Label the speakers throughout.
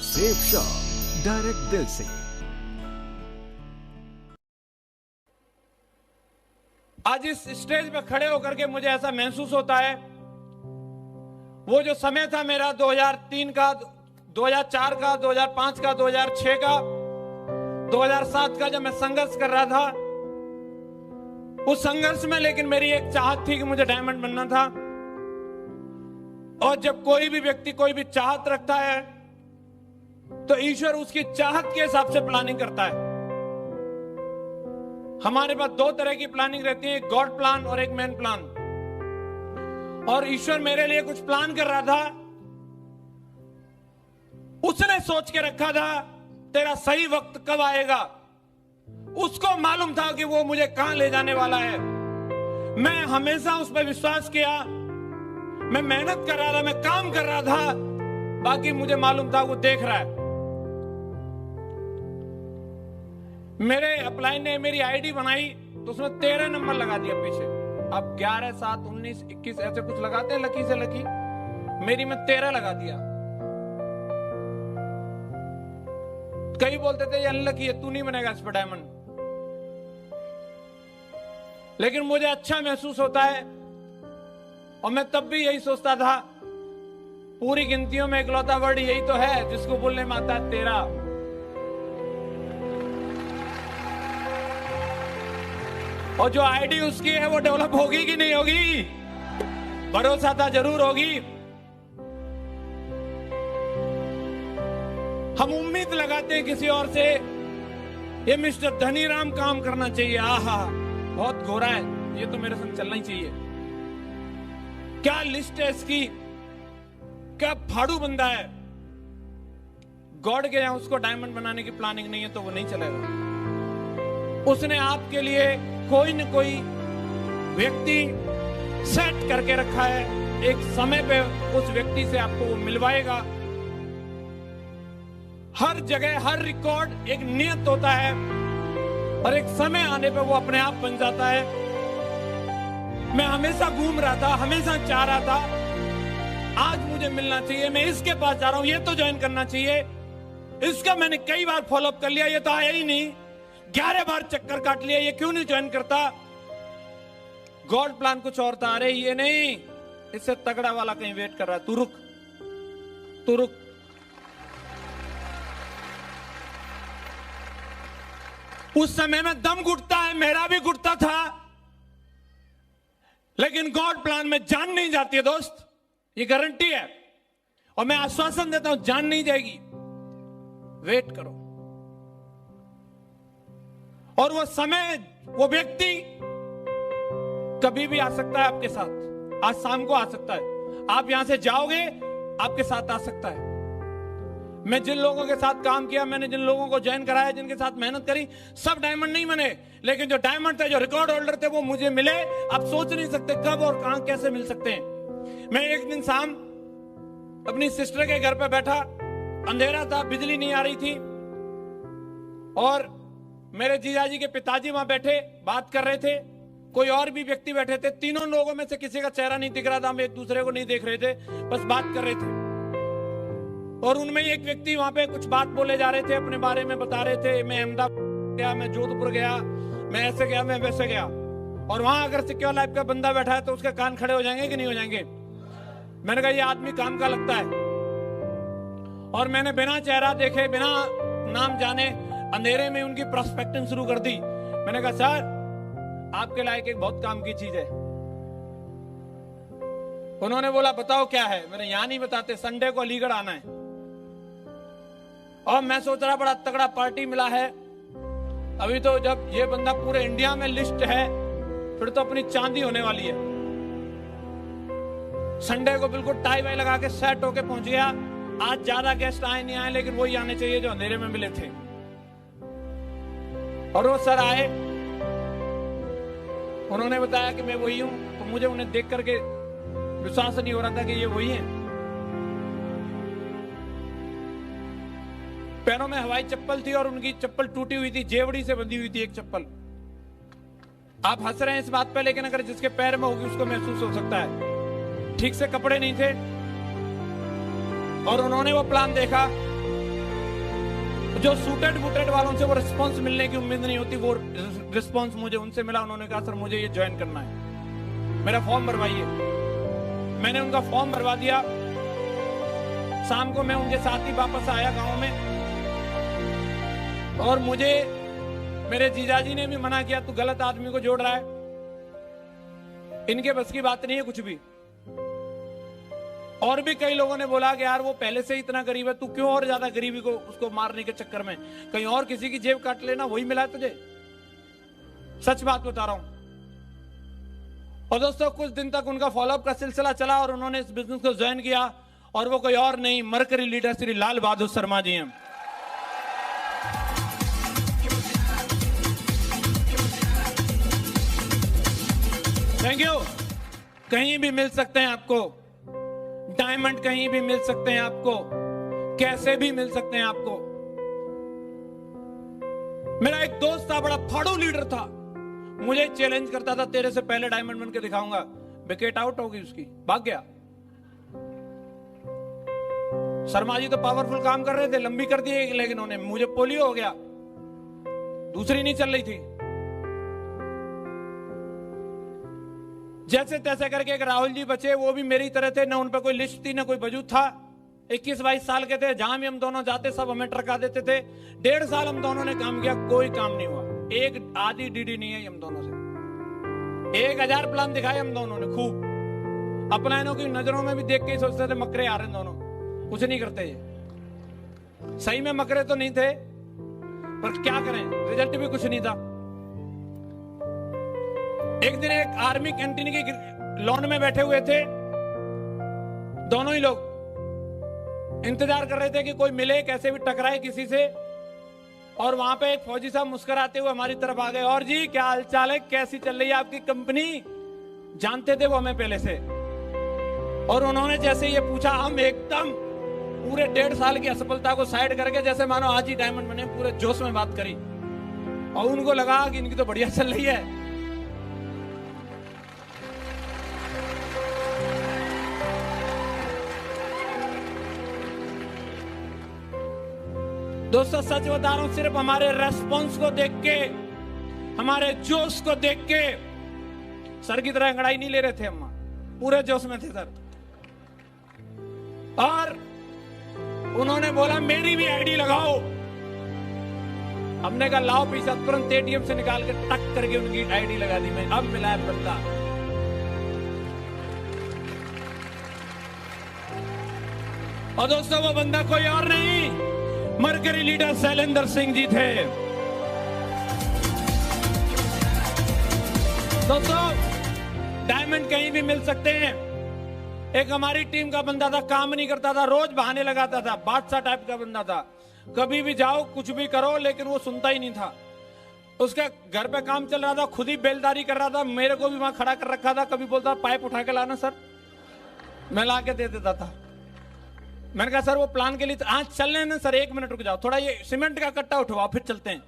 Speaker 1: Safe shop direct दिल से।
Speaker 2: आज इस स्टेज पे खड़े होकर के मुझे ऐसा महसूस होता है, वो जो समय था मेरा 2003 का, 2004 का, 2005 का, 2006 का, 2007 का, जब मैं संघर्ष कर रहा था, उस संघर्ष में लेकिन मेरी एक चाहत थी कि मुझे डायमंड बनना था। और जब कोई भी व्यक्ति कोई भी चाहत रखता है तो ईश्वर उसकी चाहत के हिसाब से प्लानिंग करता है। हमारे पास दो तरह की प्लानिंग रहती है, एक गॉड प्लान और एक मैन प्लान। और ईश्वर मेरे लिए कुछ प्लान कर रहा था, उसने सोच के रखा था तेरा सही वक्त कब आएगा। उसको मालूम था कि वो मुझे कहां ले जाने वाला है। मैं हमेशा उस पर विश्वास किया, मैं मेहनत कर रहा था, मैं काम कर रहा था, बाकी मुझे मालूम था वो देख रहा है। मेरे अपलाइन ने मेरी आईडी बनाई तो उसमें 13 नंबर लगा दिया पीछे। अब 11, 7, 19, 21 ऐसे कुछ लगाते हैं लकी से लकी, मेरी में 13 लगा दिया। कई बोलते थे ये अनलकी है, तू नहीं बनेगा इस पर डायमंड। लेकिन मुझे अच्छा महसूस होता है और मैं तब भी यही सोचता था, पूरी गिनतियों में इकलौता वर्ड यही तो है जिसको बोलने में आता है 13। और जो आईडी उसकी है वो डेवलप होगी कि नहीं होगी? भरोसा था जरूर होगी। हम उम्मीद लगाते हैं किसी और से, ये मिस्टर धनीराम काम करना चाहिए, आहा बहुत गोरा है, ये तो मेरे संग चलना ही चाहिए। क्या लिस्ट है इसकी, क्या फाड़ू बंदा है। गॉड के यहां उसको डायमंड बनाने की प्लानिंग नहीं है तो वो नहीं चलेगा। उसने आपके लिए कोई न कोई व्यक्ति सेट करके रखा है, एक समय पे उस व्यक्ति से आपको वो मिलवाएगा। हर जगह हर रिकॉर्ड एक नियत होता है और एक समय आने पे वो अपने आप बन जाता है। मैं हमेशा घूम रहा था, हमेशा चाह रहा था आज मुझे मिलना चाहिए, मैं इसके पास जा रहा हूं, ये तो ज्वाइन करना चाहिए। इसका मैंने कई बार फॉलोअप कर लिया, ये तो आया ही नहीं। 11 बार चक्कर काट लिया, ये क्यों नहीं ज्वाइन करता। गॉड प्लान कुछ और था, अरे ये नहीं, इससे तगड़ा वाला कहीं वेट कर रहा है, तू रुक तू रुक। उस समय में दम घुटता है, मेरा भी घुटता था, लेकिन गॉड प्लान में जान नहीं जाती है दोस्त, ये गारंटी है। और मैं आश्वासन देता हूं, जान नहीं जाएगी, वेट करो। और वो समय, वो व्यक्ति कभी भी आ सकता है आपके साथ। आज शाम को आ सकता है, आप यहां से जाओगे आपके साथ आ सकता है। मैं जिन लोगों के साथ काम किया, मैंने जिन लोगों को ज्वाइन कराया, जिनके साथ मेहनत करी, सब डायमंड नहीं बने, लेकिन जो डायमंड थे, जो रिकॉर्ड होल्डर थे, वो मुझे मिले। आप सोच नहीं सकते कब और कहां कैसे मिल सकते हैं। मैं एक दिन शाम अपनी सिस्टर के घर पे बैठा, अंधेरा था, बिजली नहीं आ रही थी, और मेरे जीजाजी के पिताजी वहां बैठे बात कर रहे थे, कोई और भी व्यक्ति बैठे थे। तीनों लोगों में से किसी का चेहरा नहीं दिख रहा था, हम एक दूसरे को नहीं देख रहे थे, बस बात कर रहे थे। और उनमें एक व्यक्ति वहां पे कुछ बात बोले जा रहे थे, अपने बारे में बता रहे थे, मैं अहमदाबाद गया, मैं जोधपुर गया, मैं ऐसे गया, मैं वैसे गया। और वहां अगर सिक्योर लाइफ का बंदा बैठा है तो उसके कान खड़े हो जाएंगे कि नहीं हो जाएंगे। मैंने कहा ये आदमी काम का लगता है। और मैंने बिना चेहरा देखे, बिना नाम जाने, अंधेरे में उनकी प्रोस्पेक्टिंग शुरू कर दी। मैंने कहा सर, आपके लायक एक बहुत काम की चीज है। उन्होंने बोला बताओ क्या है। मैंने यहां नहीं बताते, संडे को अलीगढ़ आना है। और मैं सोच रहा बड़ा तगड़ा पार्टी मिला है, अभी तो जब ये बंदा पूरे इंडिया में लिस्ट है, फिर तो अपनी चांदी होने वाली है। संडे को बिल्कुल टाई वाई लगा के सेट होके पहुंच गया। आज ज्यादा गेस्ट आए नहीं आए, लेकिन वही आने चाहिए जो अंधेरे में मिले थे। और वो सर आए, उन्होंने बताया कि मैं वही हूं। तो मुझे उन्हें देख करके विश्वास नहीं हो रहा था कि ये वही हैं। पैरों में हवाई चप्पल थी और उनकी चप्पल टूटी हुई थी, जेवड़ी से बंधी हुई थी एक चप्पल। आप हंस रहे हैं इस बात पे, लेकिन अगर जिसके पैर में होगी उसको महसूस हो सकता है। ठीक से कपड़े नहीं थे। और उन्होंने वो प्लान देखा जो सूटेड बूटेड वालों से वो रिस्पॉन्स मिलने की उम्मीद नहीं होती, वो रिस्पॉन्स मुझे उनसे मिला। उन्होंने कहा सर मुझे ये ज्वाइन करना है, मेरा फॉर्म भरवाइए। मैंने उनका फॉर्म भरवा दिया। शाम को मैं उनके साथ ही वापस आया गांव में, और मुझे मेरे जीजाजी ने भी मना किया, तू गलत आदमी को जोड़ रहा है, इनके बस की बात नहीं है कुछ भी। और भी कई लोगों ने बोला कि यार वो पहले से ही इतना गरीब है, तू क्यों और ज्यादा गरीबी को उसको मारने के चक्कर में कहीं और किसी की जेब काट लेना, वही मिला है तुझे। सच बात बता रहा हूं। और दोस्तों कुछ दिन तक उनका फॉलोअप का सिलसिला चला और उन्होंने इस बिजनेस को ज्वाइन किया, और वो कोई और नहीं, मरकरी लीडर श्री लाल बहादुर शर्मा जी हैं। Thank you. कहीं भी मिल सकते हैं आपको डायमंड, कहीं भी मिल सकते हैं आपको, कैसे भी मिल सकते हैं आपको। मेरा एक दोस्त था, बड़ा फाड़ू लीडर था, मुझे चैलेंज करता था, तेरे से पहले डायमंड बन के दिखाऊंगा। विकेट आउट हो गई उसकी, भाग गया। शर्मा जी तो पावरफुल काम कर रहे थे, लंबी कर दी, लेकिन उन्हें, मुझे पोलियो हो गया, दूसरी नहीं चल रही थी। जैसे तैसे करके एक राहुल जी बचे, वो भी मेरी तरह थे, ना उन पर कोई लिस्ट थी, ना कोई वजूद था। 21-22 साल के थे, जहां भी हम दोनों जाते सब हमें ट्रका देते थे। 1.5 साल हम दोनों ने काम किया, कोई काम नहीं हुआ, एक आधी डीडी नहीं है हम दोनों से। 1000 प्लान दिखाए हम दोनों ने खूब, अपना इनों की नजरों में भी देख के ही सोचते थे मकरे आ रहे हैं दोनों, कुछ नहीं करते ये। सही में मकरे तो नहीं थे, पर क्या करें, रिजल्ट भी कुछ नहीं था। एक दिन एक आर्मी कैंटीन की लॉन में बैठे हुए थे, दोनों ही लोग इंतजार कर रहे थे कि कोई मिले, कैसे भी टकराए किसी से। और वहां पे एक फौजी साहब मुस्कुराते हुए हमारी तरफ आ गए, और जी क्या हालचाल है, कैसी चल रही है आपकी कंपनी। जानते थे वो हमें पहले से, और उन्होंने जैसे ये पूछा, हम एकदम पूरे 1.5 साल की असफलता को साइड करके जैसे मानो आज ही डायमंड बने, पूरे जोश में बात करी। और उनको लगा कि इनकी तो बढ़िया चल रही है। दोस्तों सच बता रहा हूं, सिर्फ हमारे रेस्पॉन्स को देख के, हमारे जोश को देख के, सर की तरह अंगड़ाई नहीं ले रहे थे हम, पूरे जोश में थे सर। और उन्होंने बोला मेरी भी आईडी लगाओ। हमने कहा लाओ पैसा, तुरंत एटीएम से निकाल के टक करके उनकी आईडी लगा दी। मैं अब मिला है बंदा। और दोस्तों वो बंदा कोई और नहीं, मरकरी लीडर शैलेंद्र सिंह जी थे। दोस्तों डायमंड कहीं भी मिल सकते हैं। एक हमारी टीम का बंदा था, काम नहीं करता था, रोज बहाने लगाता था, बादशाह टाइप का बंदा था। कभी भी जाओ कुछ भी करो, लेकिन वो सुनता ही नहीं था। उसका घर पे काम चल रहा था, खुद ही बेलदारी कर रहा था, मेरे को भी वहां खड़ा कर रखा था। कभी बोलता पाइप उठा के लाना सर, मैं ला के दे देता था। मैंने कहा सर वो प्लान के लिए आज चलने ना सर, 1 मिनट रुक जाओ, थोड़ा ये सीमेंट का कट्टा उठवाओ फिर चलते हैं।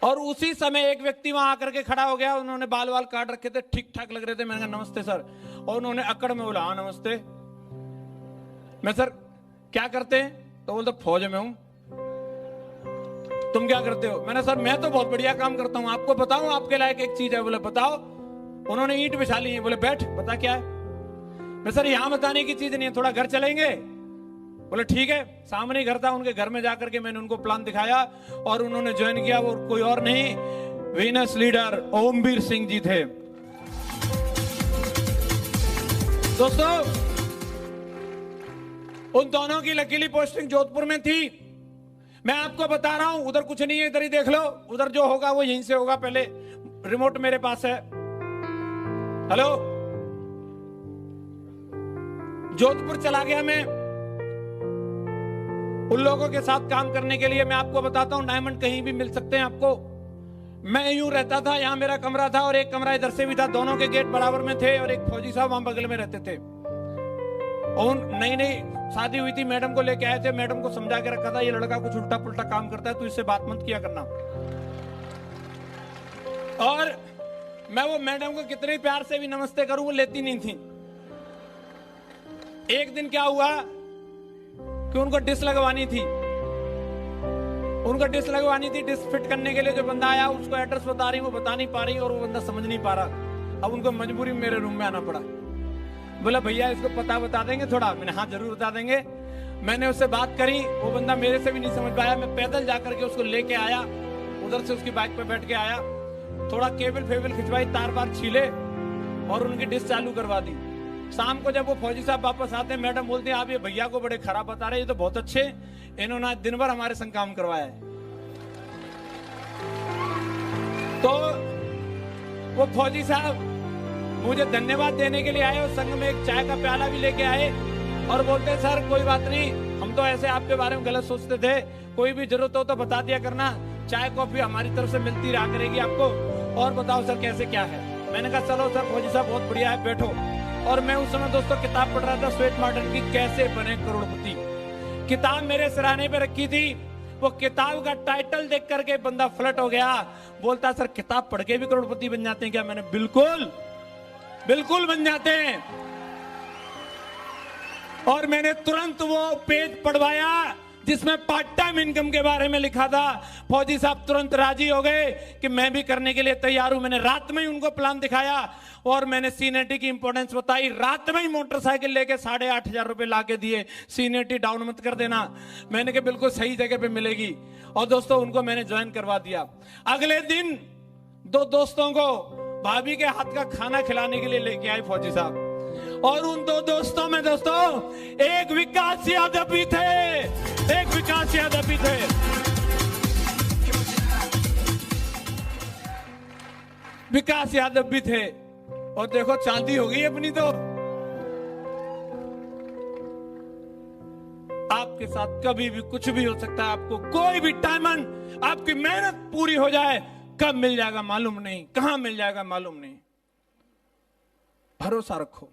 Speaker 2: और उसी समय एक व्यक्ति वहां आकर के खड़ा हो गया, उन्होंने बाल वाल काट रखे थे, ठीक ठाक लग रहे थे। मैंने कहा नमस्ते सर, और उन्होंने अकड़ में बोला हाँ नमस्ते। मैं सर क्या करते हैं, तो बोलते फौज में हूं। तुम क्या करते हो? मैंने सर मैं तो बहुत बढ़िया काम करता हूं, आपको बताऊं आपके लायक एक चीज है। बोले बताओ। उन्होंने ईंट बिछा ली है, बोले बैठ बता क्या है। मैं सर यहां बताने की चीज नहीं है, थोड़ा घर चलेंगे। बोले ठीक है। सामने ही घर था, उनके घर में जाकर के मैंने उनको प्लान दिखाया और उन्होंने ज्वाइन किया। वो कोई और नहीं, वीनस लीडर ओमवीर सिंह जी थे। दोस्तों उन दोनों की लकीली पोस्टिंग जोधपुर में थी। मैं आपको बता रहा हूं, उधर कुछ नहीं है, इधर ही देख लो, उधर जो होगा वो यहीं से होगा। पहले रिमोट मेरे पास है। हेलो, जोधपुर चला गया मैं उन लोगों के साथ काम करने के लिए। मैं आपको बताता हूं, डायमंड कहीं भी मिल सकते हैं आपको। मैं यूं रहता था, यहां मेरा कमरा था और एक कमरा इधर से भी था, दोनों के गेट बराबर में थे और एक फौजी साहब वहां बगल में रहते थे। और नई नई शादी हुई थी, मैडम को लेके आए थे, मैडम को समझा के रखा था ये लड़का कुछ उल्टा पुल्टा काम करता है, तो इससे बात मत किया करना। और मैं वो मैडम को कितने प्यार से भी नमस्ते करूं, वो लेती नहीं थी। एक दिन क्या हुआ कि उनको डिश लगवानी थी उनको डिश लगवानी थी। डिश फिट करने के लिए जो बंदा आया उसको एड्रेस बता रही, वो बता नहीं पा रही और वो बंदा समझ नहीं पा रहा। अब उनको मजबूरी में मेरे रूम में आना पड़ा। बोला भैया इसको पता बता देंगे थोड़ा? मैंने हाँ जरूर बता देंगे। मैंने उससे बात करी, वो बंदा मेरे से भी नहीं समझ पाया। मैं पैदल जाकर के उसको लेके आया, उधर से उसकी बाइक पे बैठ के आया, थोड़ा केबल फेबल खिंचवाई, तार बार छीले और उनकी डिश चालू करवा दी। शाम को जब वो फौजी साहब वापस आते हैं, मैडम बोलते हैं आप ये भैया को बड़े खराब बता रहे, ये तो बहुत अच्छे, इन्होंने आज दिन भर हमारे संग काम करवाया है। तो वो फौजी साहब मुझे धन्यवाद देने के लिए आए और संग में एक चाय का प्याला भी लेके आए और बोलते सर कोई बात नहीं, हम तो ऐसे आपके बारे में गलत सोचते थे, कोई भी जरूरत हो तो बता दिया करना, चाय कॉफी हमारी तरफ से मिलती रहा करेगी आपको, और बताओ सर कैसे क्या है। मैंने कहा चलो सर फौजी साहब बहुत बढ़िया है, बैठो। और मैं उस समय दोस्तों किताब पढ़ रहा था स्वेट मार्टिन की, कैसे बने करोड़पति। किताब मेरे सिरहाने पे रखी थी। वो किताब का टाइटल देख करके बंदा फ्लट हो गया, बोलता सर किताब पढ़ के भी करोड़पति बन जाते हैं क्या? मैंने बिल्कुल बिल्कुल बन जाते हैं। और मैंने तुरंत वो पेज पढ़वाया जिसमें पार्ट टाइम इनकम के बारे में लिखा था। फौजी साहब तुरंत राजी हो गए कि मैं भी करने के लिए तैयार हूं। मैंने रात में ही उनको प्लान दिखाया और मैंने सीनेटी की इंपॉर्टेंस बताई। रात में ही मोटरसाइकिल लेके 8,500 रुपए ला के दिए, सीनेटी डाउन मत कर देना। मैंने कहा बिल्कुल सही जगह पे मिलेगी। और दोस्तों उनको मैंने ज्वाइन करवा दिया। अगले दिन दो दोस्तों को भाभी के हाथ का खाना खिलाने के लिए लेके आए फौजी साहब। और उन दो दोस्तों में दोस्तों एक विकास यादव भी थे, एक विकास यादव भी थे। विकास यादव भी थे। और देखो चांदी हो गई अपनी। तो आपके साथ कभी भी कुछ भी हो सकता है। आपको कोई भी डायमंड, आपकी मेहनत पूरी हो जाए, कब मिल जाएगा मालूम नहीं, कहां मिल जाएगा मालूम नहीं। भरोसा रखो।